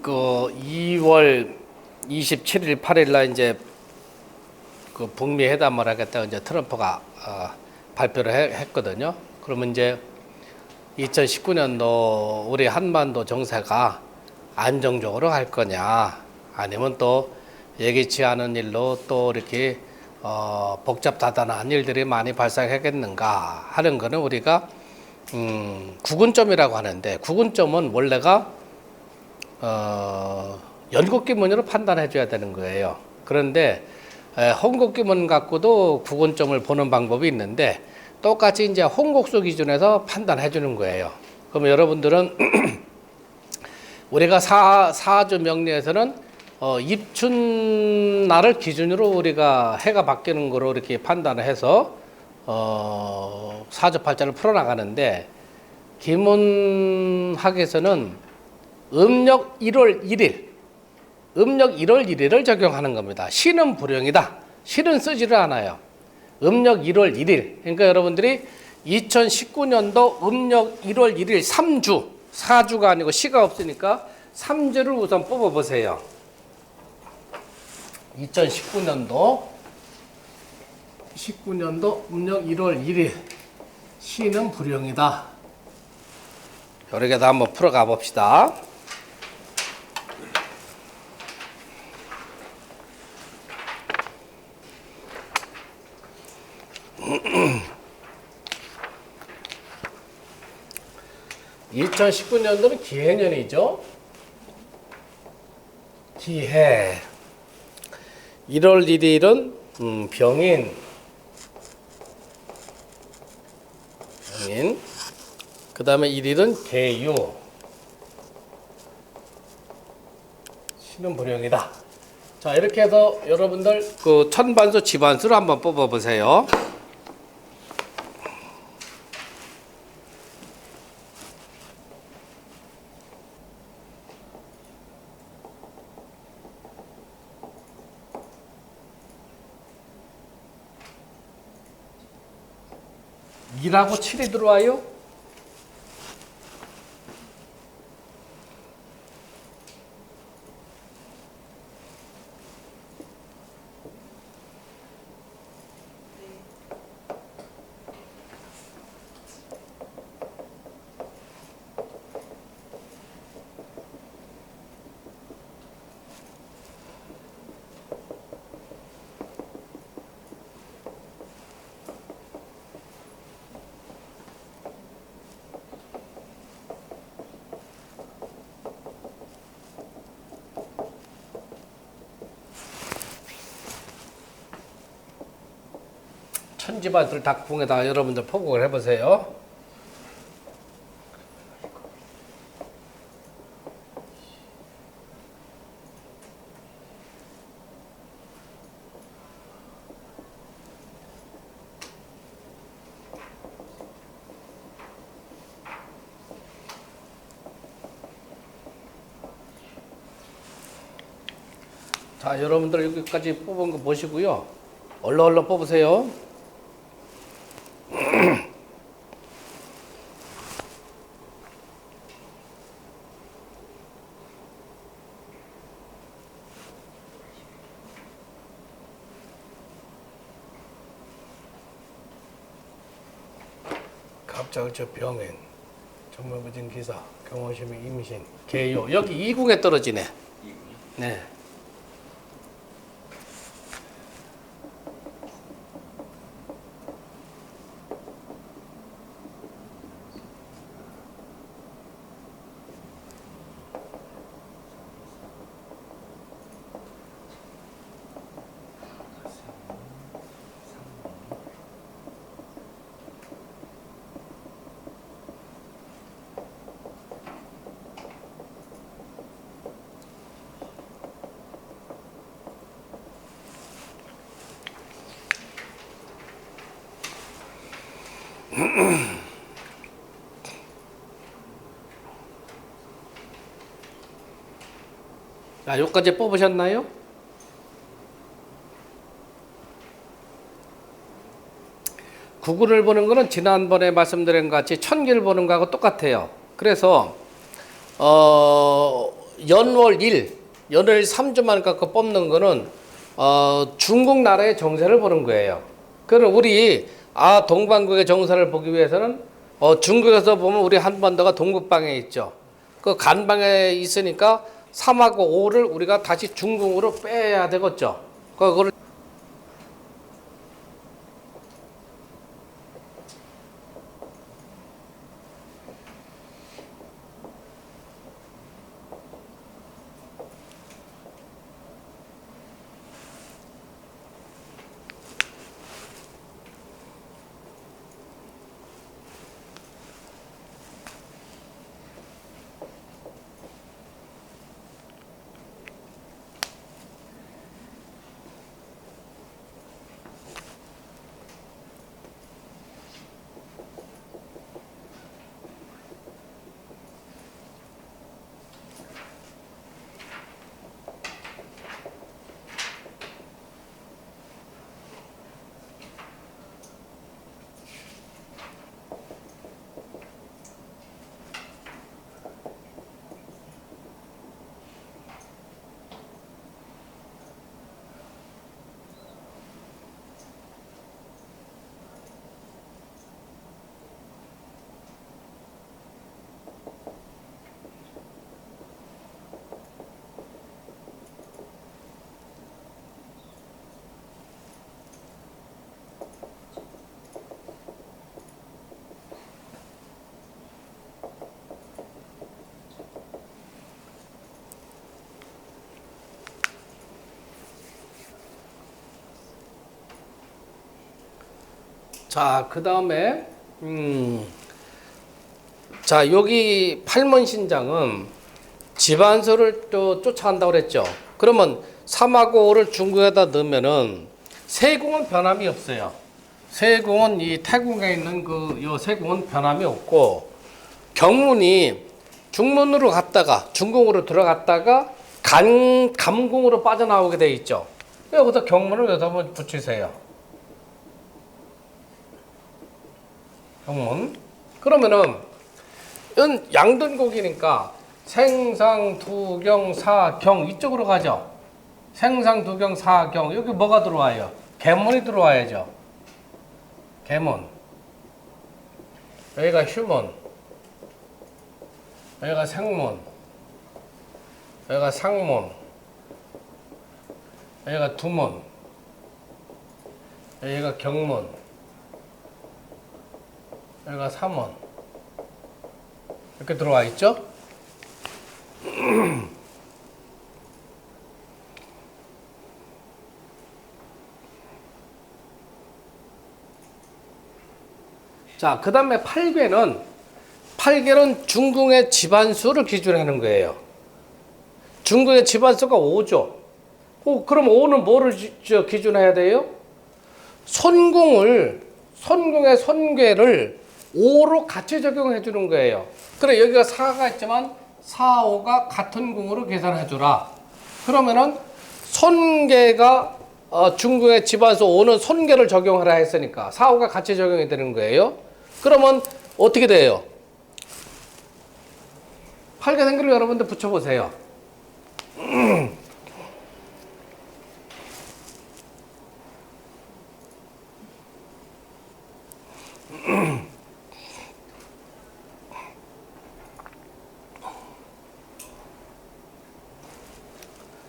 그 2월 27일, 8일 날 이제 그 북미 회담을 하겠다 이제 트럼프가 발표를 했거든요. 그러면 이제 2019년도 우리 한반도 정세가 안정적으로 갈 거냐, 아니면 또 예기치 않은 일로 또 이렇게 복잡다단한 일들이 많이 발생하겠는가 하는 거는 우리가 구분점이라고 하는데, 구분점은 원래가 연국기문으로 판단해 줘야 되는 거예요. 그런데 홍국기문 갖고도 구분점을 보는 방법이 있는데, 똑같이 이제 홍국수 기준에서 판단해 주는 거예요. 그럼 여러분들은 우리가 사주 명리에서는 입춘날을 기준으로 우리가 해가 바뀌는 거로 이렇게 판단을 해서 사주팔자를 풀어나가는데, 기문학에서는 음력 1월 1일, 음력 1월 1일을 적용하는 겁니다. 시는 불용이다. 시는 쓰지를 않아요. 음력 1월 1일. 그러니까 여러분들이 2019년도 음력 1월 1일 3주, 4주가 아니고 시가 없으니까 3주를 우선 뽑아보세요. 2019년도 음력 1월 1일 시는 불용이다. 이렇게도 한번 풀어가 봅시다. (2019년도는) 기해년이죠. 기해. 1월 1일은 병인. 그 다음에 1일은 개유. 시는 불용이다. 자, 이렇게 해서 여러분들 그 천반수 지반수를 한번 뽑아 보세요. (2하고 7이) 들어와요. 천지반술 닭풍에다가 여러분들 포국을 해보세요. 자, 여러분들 여기까지 뽑은 거 보시고요. 얼른 뽑으세요. 갑작저 병인, 정묘부진 기사, 경호심의 임신, 개요. 여기 이궁에 떨어지네. 네. 자, 여기까지 뽑으셨나요? 구글을 보는 거는 지난번에 말씀드린 것 같이 천기를 보는 거하고 똑같아요. 그래서 연월 3주만 갖고 뽑는 거는 중국 나라의 정세를 보는 거예요. 그럼 우리 동방국의 정세를 보기 위해서는 중국에서 보면 우리 한반도가 동북방에 있죠. 그 간방에 있으니까 3하고 5를 우리가 다시 중국으로 빼야 되겠죠. 그걸 자, 그 다음에, 자, 여기 팔문신장은 집안수를 또 쫓아간다고 그랬죠. 그러면 3하고 5를 중국에다 넣으면은 세공은 변함이 없어요. 세공은 이 태궁에 있는 요 세공은 변함이 없고, 경문이 중문으로 갔다가 중궁으로 들어갔다가 감궁으로 빠져나오게 돼 있죠. 여기서 경문을 여기다 한번 붙이세요. 경문. 그러면은 이건 양둔곡이니까 생상, 두경, 사경 이쪽으로 가죠. 생상, 두경, 사경 여기 뭐가 들어와요? 계문이 들어와야죠. 계문. 여기가 휴문. 여기가 생문. 여기가 상문. 여기가 두문. 여기가 경문. 여기가 3원 이렇게 들어와 있죠. 자, 그 다음에 8괴는 중궁의 집안수를 기준으로 하는 거예요. 중궁의 집안수가 5죠. 그럼 5는 뭐를 기준으로 해야 돼요? 손궁의 손괴를 5로 같이 적용해 주는 거예요. 그래, 여기가 4가 있지만 4, 5가 같은 궁으로 계산해 주라. 그러면은 손괴가 중궁의 집안수 5는 손괴를 적용하라 했으니까 4, 5가 같이 적용이 되는 거예요. 그러면 어떻게 돼요? 팔계생기를 여러분들 붙여보세요.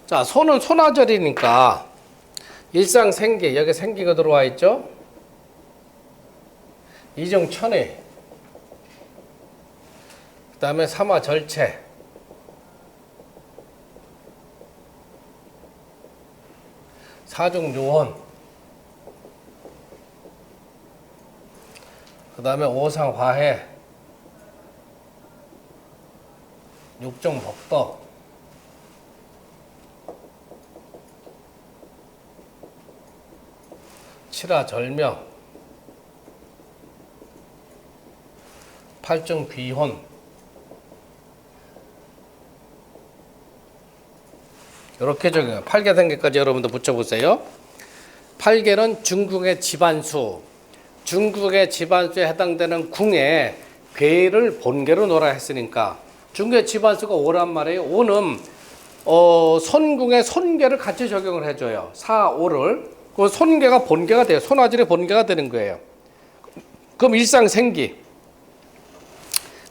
자, 손은 손화절이니까 일상생기, 여기 생기가 들어와 있죠. 이중천외, 그 다음에 삼화절체, 사중요원, 그 다음에 오상화해, 육종복덕, 칠화절명, 팔중귀혼, 이렇게 적용해요. 8계생계까지 여러분들 붙여보세요. 8계는 중궁의 집안수, 중국의 집안수에 해당되는 궁에 괴를 본계로 놓으라 했으니까 중국의 지반수가 5란 말이에요. 5는 손궁의 손괴를 같이 적용을 해줘요. 4, 5를. 그 손괴가 본괴가 돼요. 손화질의 본괴가 되는 거예요. 그럼 일상생기,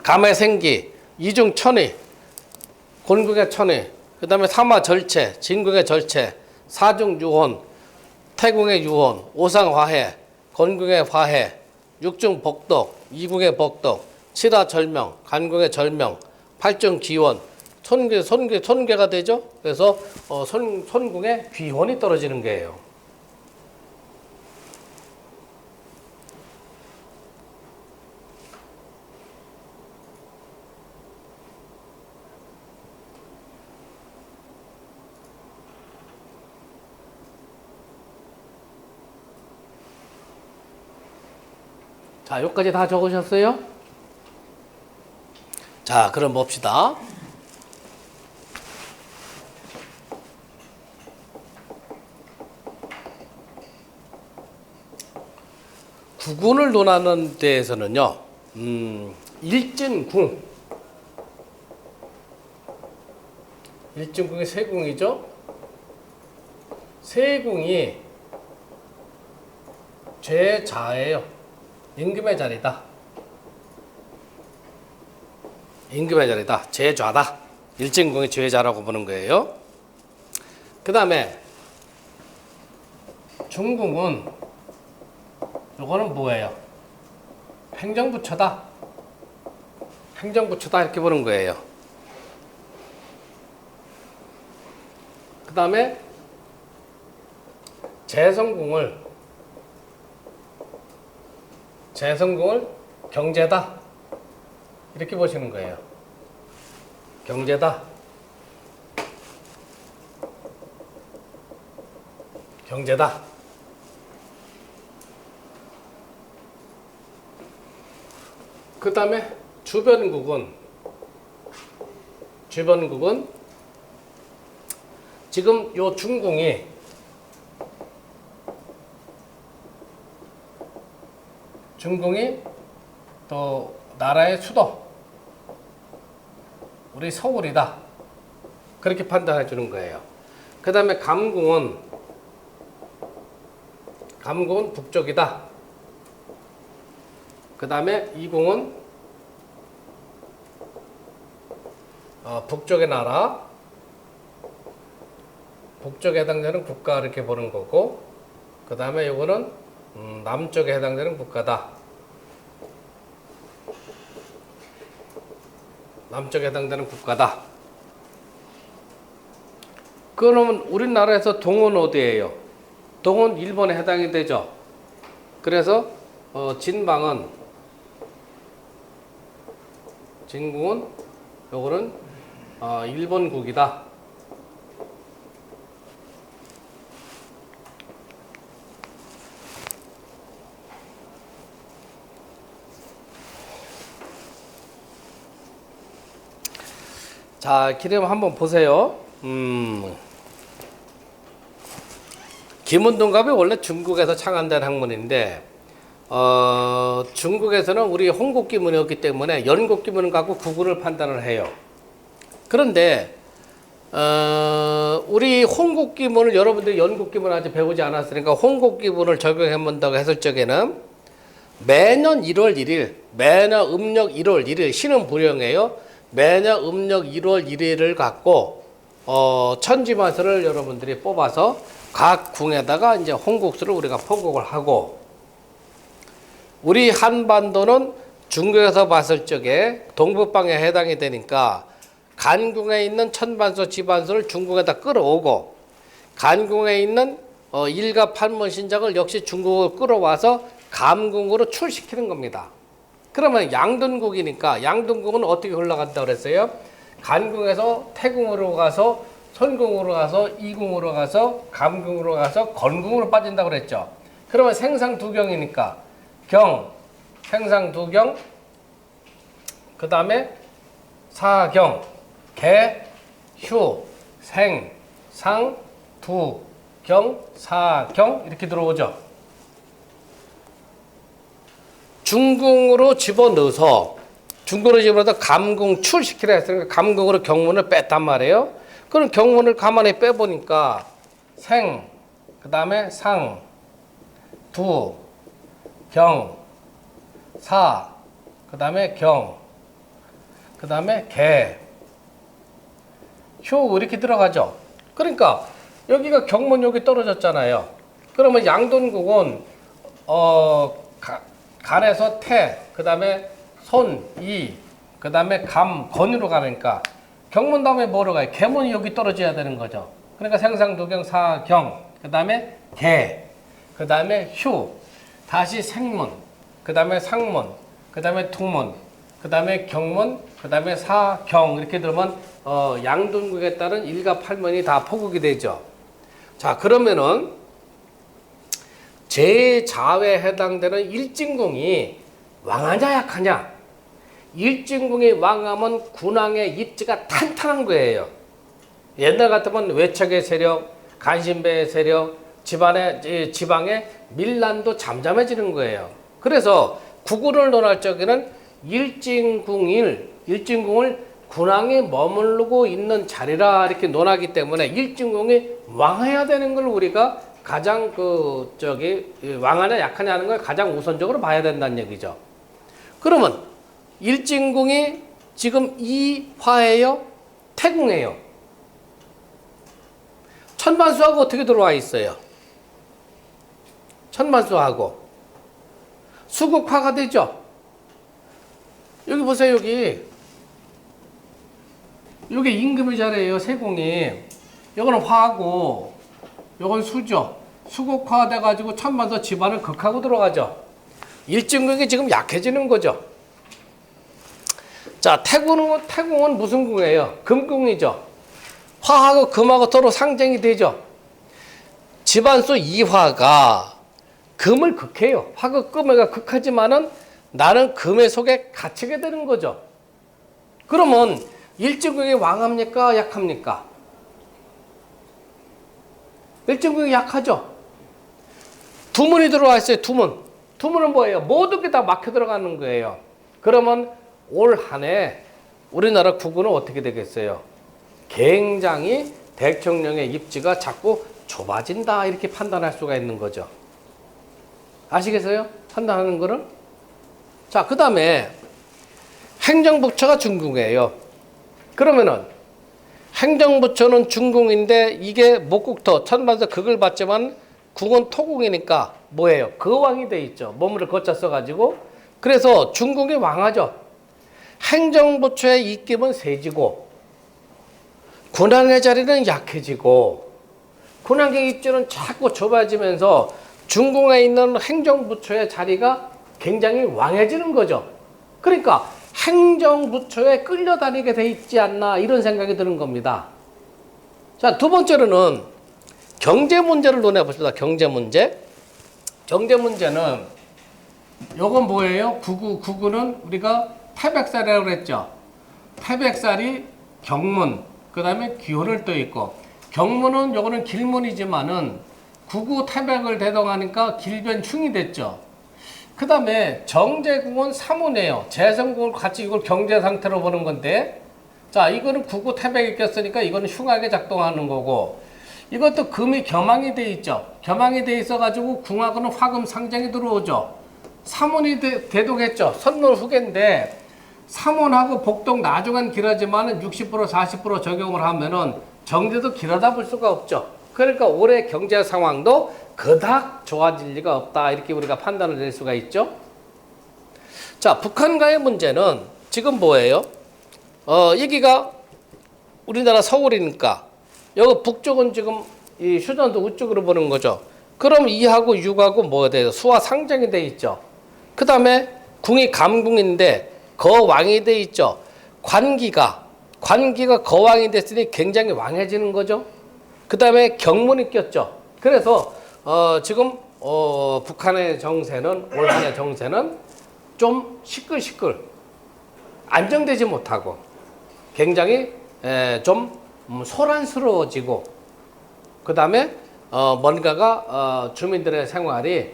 감해생기, 이중천의, 곤궁의 천의, 그 다음에 삼화절체, 진궁의 절체, 사중유혼, 태궁의 유혼, 오상화해, 건궁의 화해, 육중복덕, 이궁의 복덕, 칠화절명, 간궁의 절명, 팔중기원, 손괴가 되죠. 그래서 손궁의 귀혼이 떨어지는 거예요. 자, 여기까지 다 적으셨어요? 자, 그럼 봅시다. 구군을 논하는 데에서는요, 일진궁. 일진궁이 세궁이죠? 세궁이 죄자예요. 임금의 자리다. 임금의 자리다. 죄좌다. 일진궁이 죄자라고 보는 거예요. 그 다음에 중궁은 요거는 뭐예요? 행정부처다. 행정부처다 이렇게 보는 거예요. 그 다음에 재성궁을 경제다 이렇게 보시는 거예요. 경제다. 그 다음에 주변국은 지금 요 중궁이 또 나라의 수도, 우리 서울이다. 그렇게 판단해 주는 거예요. 그 다음에 감궁은 북쪽이다. 그 다음에 이궁은 북쪽의 나라, 북쪽에 해당되는 국가 이렇게 보는 거고, 그 다음에 이거는 남쪽에 해당되는 국가다. 남쪽에 해당되는 국가다. 그러면 우리나라에서 동은 어디예요? 동은 일본에 해당이 되죠. 그래서 진궁은 요거는 일본국이다. 자, 그럼 한번 보세요. 김운동갑이 원래 중국에서 창안된 학문인데, 중국에서는 우리 홍국기문이었기 때문에 연국기문을 갖고 구군을 판단을 해요. 그런데 우리 홍국기문을 여러분들이 연국기문 아직 배우지 않았으니까 홍국기문을 적용해 본다고 했을 적에는 매년 1월 1일, 매년 음력 1월 1일, 신은 불용이에요. 매년 음력 1월 1일을 갖고 천지마수를 여러분들이 뽑아서 각 궁에다가 이제 홍국수를 우리가 포곡을 하고, 우리 한반도는 중국에서 봤을 적에 동북방에 해당이 되니까 간궁에 있는 천반수, 지반수를 중국에다 끌어오고, 간궁에 있는 일가 판문 신작을 역시 중국으로 끌어와서 감궁으로 출시키는 겁니다. 그러면 양둔국이니까 양둔국은 어떻게 흘러간다고 그랬어요? 간궁에서 태궁으로 가서 손궁으로 가서 이궁으로 가서 감궁으로 가서 건궁으로 빠진다고 그랬죠. 그러면 생상두경이니까 생상두경, 그 다음에 사경, 개, 휴, 생, 상, 두, 경, 사경 이렇게 들어오죠. 중궁으로 집어넣어서 중고로 집어넣어서 감궁출 시키라 했으니까 감궁으로 경문을 뺐단 말이에요. 그럼 경문을 가만히 빼보니까 생, 그 다음에 상, 두, 경, 사, 그 다음에 경, 그 다음에 개, 효 이렇게 들어가죠. 그러니까 여기가 경문 여기 떨어졌잖아요. 그러면 양돈국은 간에서 태, 그 다음에 손, 이, 그 다음에 감, 건으로 가니까 경문 다음에 뭐로 가요? 개문이 여기 떨어져야 되는 거죠. 그러니까 생상두경, 사경, 그 다음에 개, 그 다음에 휴, 다시 생문, 그 다음에 상문, 그 다음에 퉁문, 그 다음에 경문, 그 다음에 사경 이렇게 들으면 양돈국에 따른 일가팔문이 다 포국이 되죠. 자, 그러면은 제 좌에 해당되는 일진궁이 왕하냐 약하냐? 일진궁이 왕하면 군왕의 입지가 탄탄한 거예요. 옛날 같으면 외척의 세력, 간신배의 세력, 지방의 밀란도 잠잠해지는 거예요. 그래서 국군을 논할 적에는 일진궁을 군왕이 머무르고 있는 자리라 이렇게 논하기 때문에 일진궁이 왕해야 되는 걸 우리가 가장 왕하냐 약하냐 하는 걸 가장 우선적으로 봐야 된다는 얘기죠. 그러면 일진궁이 지금 이화예요? 태궁이에요? 천만수하고 어떻게 들어와 있어요? 천만수하고 수국화가 되죠. 여기 보세요. 여기 임금의 자리예요. 세궁이. 이거는 화고 요건 수죠. 수국화 돼가지고 천만수 집안을 극하고 들어가죠. 일진궁이 지금 약해지는 거죠. 자, 태궁은 무슨 궁이에요? 금궁이죠. 화하고 금하고 서로 상쟁이 되죠. 집안수 이화가 금을 극해요. 화가 금을 극하지만은 나는 금의 속에 갇히게 되는 거죠. 그러면 일진궁이 왕합니까? 약합니까? 일진궁이 약하죠. 두문이 들어와 있어요. 두문은 뭐예요? 모든 게 다 막혀 들어가는 거예요. 그러면 올 한 해 우리나라 국군은 어떻게 되겠어요? 굉장히 대통령의 입지가 자꾸 좁아진다 이렇게 판단할 수가 있는 거죠. 아시겠어요? 판단하는 거를? 자, 그 다음에 행정부처가 중궁이에요. 그러면은 행정부처는 중궁인데 이게 목국토 천만서 극을 받지만 궁은 토궁이니까 뭐예요? 거왕이 돼 있죠. 몸을 거쳐 써가지고. 그래서 중궁이 왕하죠. 행정부처의 입김은 세지고 군왕의 자리는 약해지고 군왕의 입지는 자꾸 좁아지면서 중궁에 있는 행정부처의 자리가 굉장히 왕해지는 거죠. 그러니까 행정부처에 끌려다니게 돼 있지 않나 이런 생각이 드는 겁니다. 자, 두 번째로는 경제 문제를 논해 봅시다. 경제 문제. 경제 문제는 요건 뭐예요? 구구는 우리가 태백살이라고 그랬죠. 태백살이 경문, 그 다음에 기호를 떠 있고, 경문은 요거는 길문이지만은 구구 태백을 대동하니까 길변충이 됐죠. 그 다음에 정제궁은 사문이에요. 재성궁을 같이 이걸 경제 상태로 보는 건데, 자, 이거는 구구 태백이 꼈으니까 이거는 흉하게 작동하는 거고, 이것도 금이 겸황이 돼 있죠. 겸황이 돼 있어가지고 궁하고는 화금 상쟁이 들어오죠. 사문이 대동했죠. 선물 후계인데, 사문하고 복동 나중은 길어지만은 60% 40% 적용을 하면은 정제도 길어다 볼 수가 없죠. 그러니까 올해 경제 상황도 그닥 좋아질 리가 없다. 이렇게 우리가 판단을 낼 수가 있죠. 자, 북한과의 문제는 지금 뭐예요? 여기가 우리나라 서울이니까 여기 북쪽은 지금 이 휴전도 우쪽으로 보는 거죠. 그럼 2하고 6하고 뭐가 돼요? 수와 상정이 돼 있죠. 그 다음에 궁이 감궁인데 거왕이 돼 있죠. 관기가 거왕이 됐으니 굉장히 왕해지는 거죠. 그 다음에 경문이 꼈죠. 그래서 지금 북한의 정세는 올 한해 정세는 좀 시끌시끌 안정되지 못하고 굉장히 좀 소란스러워지고 그 다음에 뭔가가 주민들의 생활이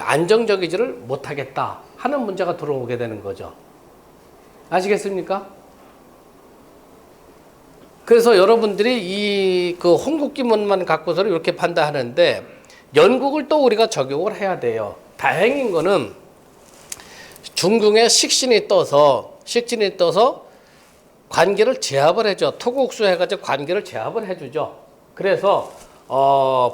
안정적이지를 못하겠다 하는 문제가 들어오게 되는 거죠. 아시겠습니까? 그래서 여러분들이 이 그 홍국기문만 갖고서 이렇게 판단하는데 연국을 또 우리가 적용을 해야 돼요. 다행인 거는 중궁에 식신이 떠서 관계를 제압을 해줘. 토국수 해가지고 관계를 제압을 해주죠. 그래서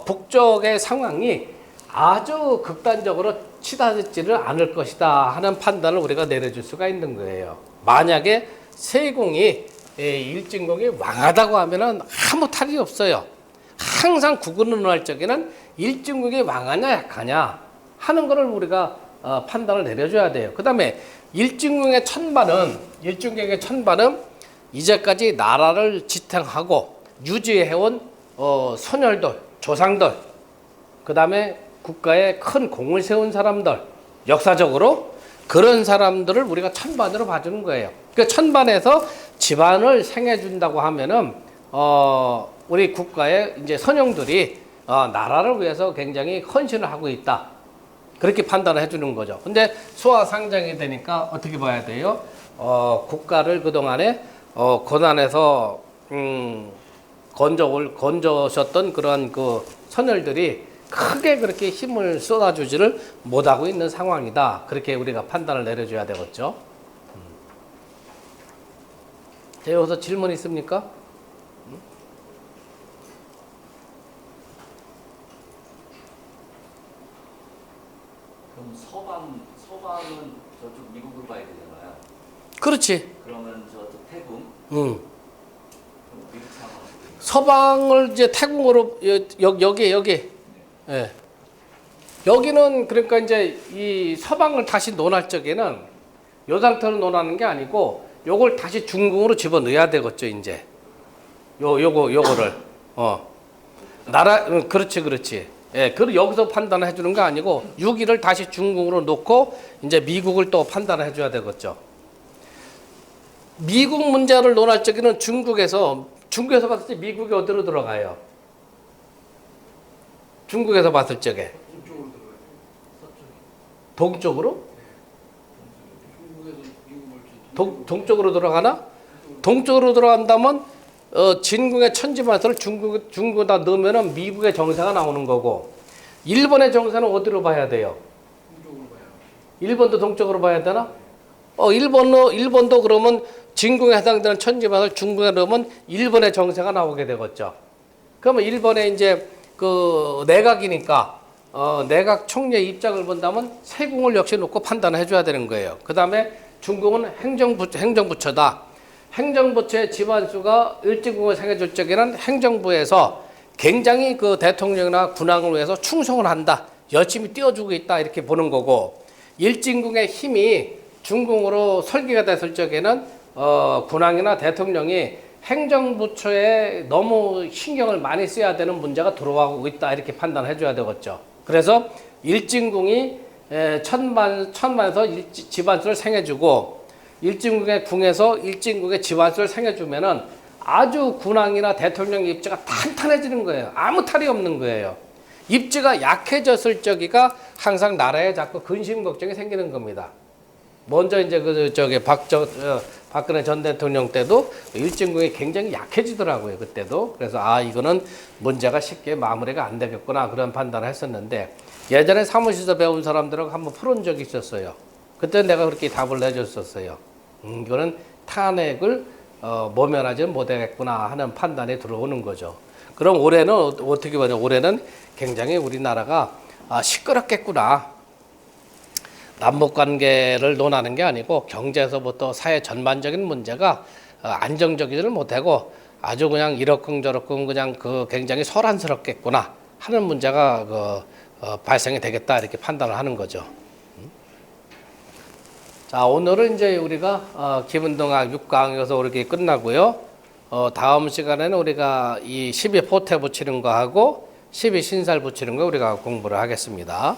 북쪽의 상황이 아주 극단적으로 치닫지를 않을 것이다 하는 판단을 우리가 내려줄 수가 있는 거예요. 만약에 세궁이 일진궁이 왕하다고 하면은 아무 탈이 없어요. 항상 구근운할 적에는 일진궁이 왕하냐 약하냐 하는 거를 우리가 판단을 내려줘야 돼요. 그 다음에 일진궁의 천반은 이제까지 나라를 지탱하고 유지해온 선열들, 조상들, 그 다음에 국가에 큰 공을 세운 사람들, 역사적으로 그런 사람들을 우리가 천반으로 봐주는 거예요. 그 천반에서 집안을 생해준다고 하면은 우리 국가의 이제 선영들이 나라를 위해서 굉장히 헌신을 하고 있다. 그렇게 판단을 해주는 거죠. 근데 수화상장이 되니까 어떻게 봐야 돼요? 국가를 그동안에 고난에서 건져오셨던 그러한 그 선열들이 크게 그렇게 힘을 쏟아주지를 못하고 있는 상황이다. 그렇게 우리가 판단을 내려줘야 되겠죠. 여기서 질문 있습니까? 그럼 서방은 저쪽 미국을 봐야 되잖아요. 그렇지. 그러면 저쪽 태국. 응. 미국 상황. 서방을 이제 태국으로 여기. 예. 여기는 그러니까 이제 이 서방을 다시 논할 적에는 요 상태로 논하는 게 아니고 요걸 다시 중궁으로 집어넣어야 되겠죠, 이제. 요거를. 그렇지. 예, 그리고 여기서 판단해 주는 거 아니고 6일을 다시 중궁으로 놓고 이제 미국을 또 판단해 줘야 되겠죠. 미국 문제를 논할 적에는 중국에서 봤을 때 미국이 어디로 들어가요? 중국에서 봤을 적에 동쪽으로? 동쪽으로 들어가나? 동쪽으로 들어간다면 진궁의 천지만서를 중국에다 넣으면은 미국의 정세가 나오는 거고 일본의 정세는 어디로 봐야 돼요? 일본도 동쪽으로 봐야 되나? 일본도 그러면 진궁에 해당되는 천지만을 중궁에 넣으면 일본의 정세가 나오게 되겠죠. 그러면 일본의 이제 그 내각이니까 내각 총리의 입장을 본다면 세궁을 역시 놓고 판단을 해줘야 되는 거예요. 그 다음에 중궁은 행정부처다. 행정부처의 집안수가 일진궁을 생겨줄 적에는 행정부에서 굉장히 그 대통령이나 군왕을 위해서 충성을 한다. 열심히 띄워주고 있다. 이렇게 보는 거고 일진궁의 힘이 중궁으로 설계가 됐을 적에는 군왕이나 대통령이 행정부처에 너무 신경을 많이 써야 되는 문제가 들어오고 있다. 이렇게 판단해 줘야 되겠죠. 그래서 일진궁이 천만에서 집안수를 생해주고 일진궁의 궁에서 일진궁의 집안수를 생해주면은 아주 군왕이나 대통령 입지가 탄탄해지는 거예요. 아무 탈이 없는 거예요. 입지가 약해졌을 적이가 항상 나라에 자꾸 근심 걱정이 생기는 겁니다. 먼저 이제 박근혜 전 대통령 때도 일진궁이 굉장히 약해지더라고요. 그때도. 그래서 이거는 문제가 쉽게 마무리가 안 되겠구나 그런 판단을 했었는데 예전에 사무실에서 배운 사람들하고 한번 풀은 적이 있었어요. 그때 내가 그렇게 답을 내줬었어요. 이거는 탄핵을 모면하지 못하겠구나 하는 판단이 들어오는 거죠. 그럼 올해는 어떻게 보냐? 올해는 굉장히 우리나라가 시끄럽겠구나. 남북관계를 논하는 게 아니고 경제에서부터 사회 전반적인 문제가 안정적이지를 못하고 아주 그냥 이러쿵저러쿵 그냥 굉장히 소란스럽겠구나 하는 문제가 발생이 되겠다 이렇게 판단을 하는 거죠. 자, 오늘은 이제 우리가 기분동학 6강에서 이렇게 끝나고요. 다음 시간에는 우리가 이 12포태 붙이는 거 하고 12신살 붙이는 거 우리가 공부를 하겠습니다.